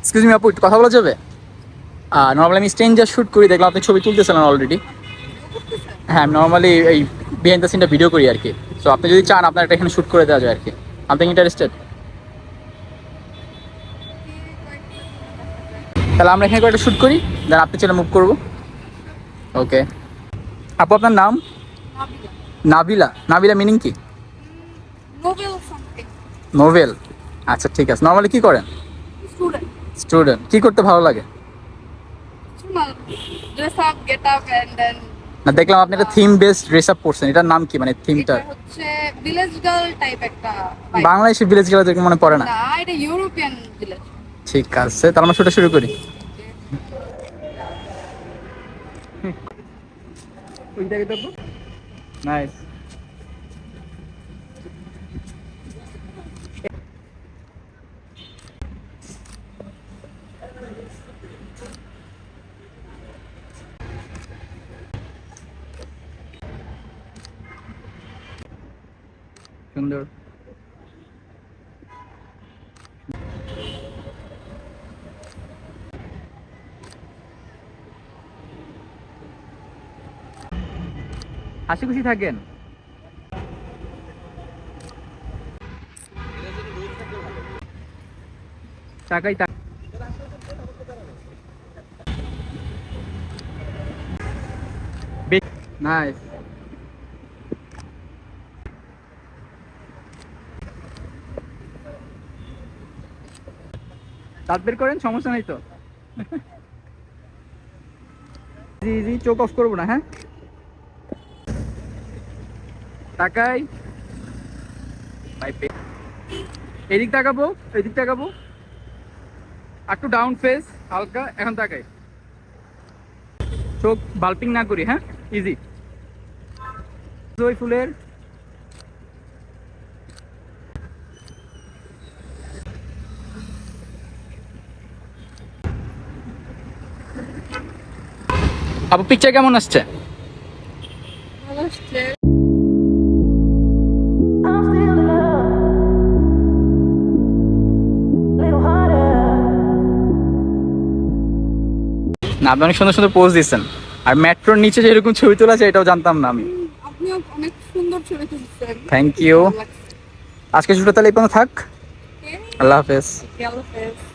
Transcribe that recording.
Excuse me আপু, একটু কথা বলা যাবে? নর্মালি আমি স্ট্রেঞ্জার শ্যুট করি, দেখলাম আপনি ছবি তুলতেছিলেন অলরেডি। হ্যাঁ, আমি নর্মালি এই বিহাইন্ড দ্য সিনটা ভিডিও করি আর কি। সো আপনি যদি চান আপনার একটা এখানে শ্যুট করে দেওয়া যায় আর কি। আপনি ইন্টারেস্টেড? তাহলে আমরা এখানে কয়েকটা শ্যুট করি, দেন আপনি চলে মুভ করবো। ওকে আপু, আপনার নাম? নাবিলা। নাবিলা মিনিং কি? নোভেল। আচ্ছা ঠিক আছে। নর্মালি কি করেন? স্টুডেন্ট। কি করতে ভালো লাগে? না, দেখলাম আপনি একটা থিম বেসড ড্রেস আপ করছেন, এটার নাম কি, মানে থিমটা? হচ্ছে ভিলেজ গার্ল টাইপ একটা বাংলাদেশি ভিলেজ গেলে দেখে মনে পড়ে না। না, এটা ইউরোপিয়ান ভিলেজ। ঠিক আছে, তাহলে আমরা শুরু করি। নাইস। সুন্দর। হাসি খুশি থাকেন। টাকাই টাকা। নাইস। দাঁত বের করেন, সমস্যা নাই তো। জি জি, চোখ অফ করবো না, হ্যাঁ। তাকাই। এদিক তাকাবো, এদিক তাকাবো, একটু ডাউন ফেস হালকা। এখন তাকাই, চোখ বাল্পিং না করি, হ্যাঁ। ইজি। ওই ফুলের আপু পিকচার কেমন আসছে? ভালো আসছে। না, আপনি অনেক সুন্দর সুন্দর পোজ দিচ্ছেন। আর মেট্রোর নিচে যে এরকম ছবি তোলা আছে এটাও জানতাম না আমি। আপনিও অনেক সুন্দর ছবি তুলছেন। Thank you. আজকে শুটটা তাহলে এই পর্যন্ত থাক। আল্লাহ হাফেজ। আল্লাহ হাফেজ।